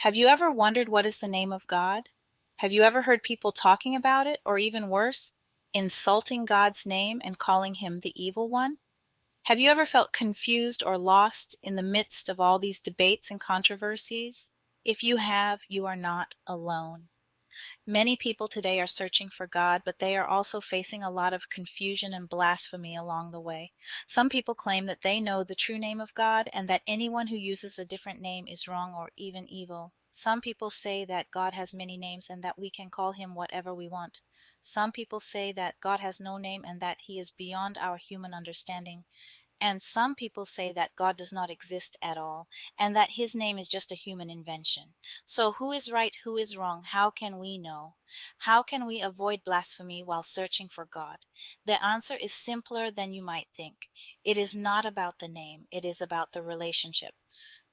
Have you ever wondered what is the name of God? Have you ever heard people talking about it, or even worse, insulting God's name and calling him the evil one? Have you ever felt confused or lost in the midst of all these debates and controversies? If you have, you are not alone. Many people today are searching for God, but they are also facing a lot of confusion and blasphemy along the way. Some people claim that they know the true name of God and that anyone who uses a different name is wrong or even evil. Some people say that God has many names and that we can call him whatever we want. Some people say that God has no name and that he is beyond our human understanding. And some people say that God does not exist at all, and that his name is just a human invention. So who is right, who is wrong? How can we know? How can we avoid blasphemy while searching for God? The answer is simpler than you might think. It is not about the name, it is about the relationship.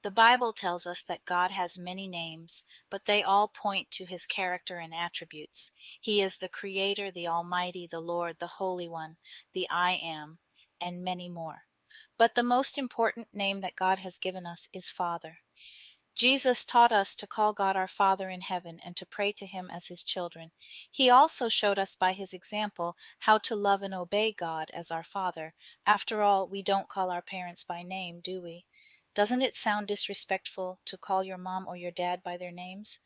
The Bible tells us that God has many names, but they all point to his character and attributes. He is the Creator, the Almighty, the Lord, the Holy One, the I Am, and many more. But the most important name that God has given us is Father. Jesus taught us to call God our Father in heaven and to pray to him as his children. He also showed us by his example how to love and obey God as our Father. After all, we don't call our parents by name, do we? Doesn't it sound disrespectful to call your mom or your dad by their names?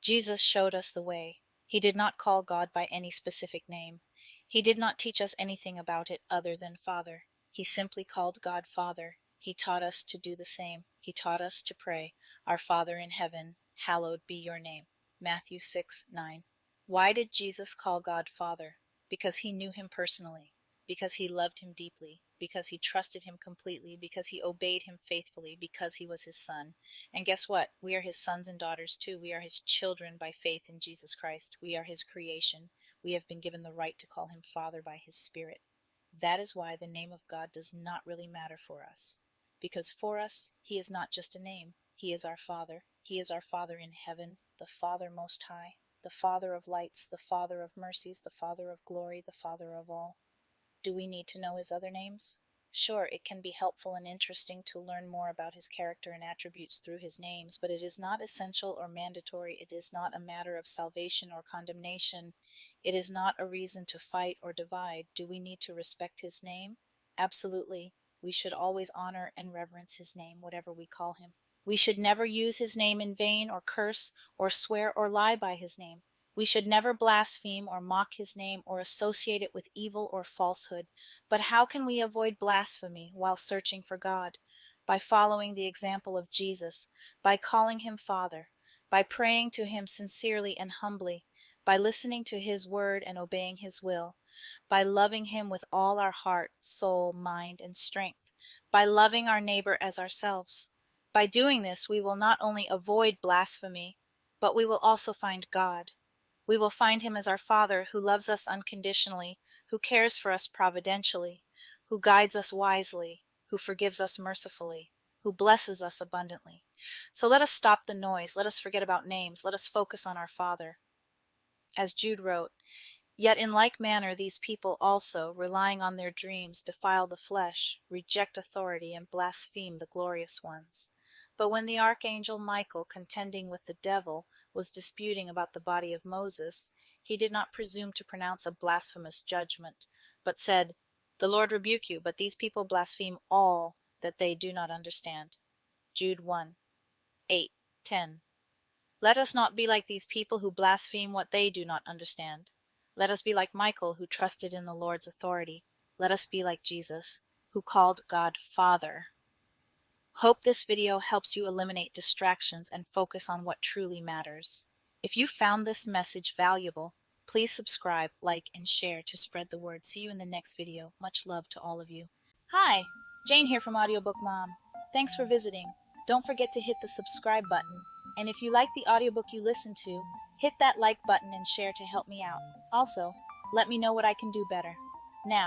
Jesus showed us the way. He did not call God by any specific name. He did not teach us anything about it other than Father. He simply called God Father. He taught us to do the same. He taught us to pray, Our Father in heaven, hallowed be your name. Matthew 6:9. Why did Jesus call God Father? Because he knew him personally, because he loved him deeply, because he trusted him completely, because he obeyed him faithfully, because he was his son. And guess what? We are his sons and daughters too. We are his children by faith in Jesus Christ. We are his creation. We have been given the right to call him Father by his Spirit. That is why the name of God does not really matter for us. Because for us, he is not just a name. He is our Father. He is our Father in heaven, the Father Most High, the Father of lights, the Father of mercies, the Father of glory, the Father of all. Do we need to know his other names? Sure, it can be helpful and interesting to learn more about his character and attributes through his names, but it is not essential or mandatory. It is not a matter of salvation or condemnation. It is not a reason to fight or divide. Do we need to respect his name? Absolutely. We should always honor and reverence his name, whatever we call him. We should never use his name in vain or curse or swear or lie by his name. We should never blaspheme or mock his name or associate it with evil or falsehood. But how can we avoid blasphemy while searching for God? By following the example of Jesus, by calling him Father, by praying to him sincerely and humbly, by listening to his word and obeying his will, by loving him with all our heart, soul, mind, and strength, by loving our neighbor as ourselves. By doing this, we will not only avoid blasphemy, but we will also find God. We will find him as our Father, who loves us unconditionally, who cares for us providentially, who guides us wisely, who forgives us mercifully, who blesses us abundantly. So let us stop the noise. Let us forget about names. Let us focus on our Father. As Jude wrote, "Yet in like manner these people also, relying on their dreams, defile the flesh, reject authority, and blaspheme the glorious ones. But when the archangel Michael, contending with the devil, was disputing about the body of Moses, he did not presume to pronounce a blasphemous judgment, but said, The Lord rebuke you, but these people blaspheme all that they do not understand." Jude 1:8, 10. Let us not be like these people who blaspheme what they do not understand. Let us be like Michael, who trusted in the Lord's authority. Let us be like Jesus, who called God Father. Hope this video helps you eliminate distractions and focus on what truly matters. If you found this message valuable, please subscribe, like, and share to spread the word. See you in the next video. Much love to all of you. Hi, Jane here from Audiobook Mom. Thanks for visiting. Don't forget to hit the subscribe button. And if you like the audiobook you listen to, hit that like button and share to help me out. Also, let me know what I can do better. Now,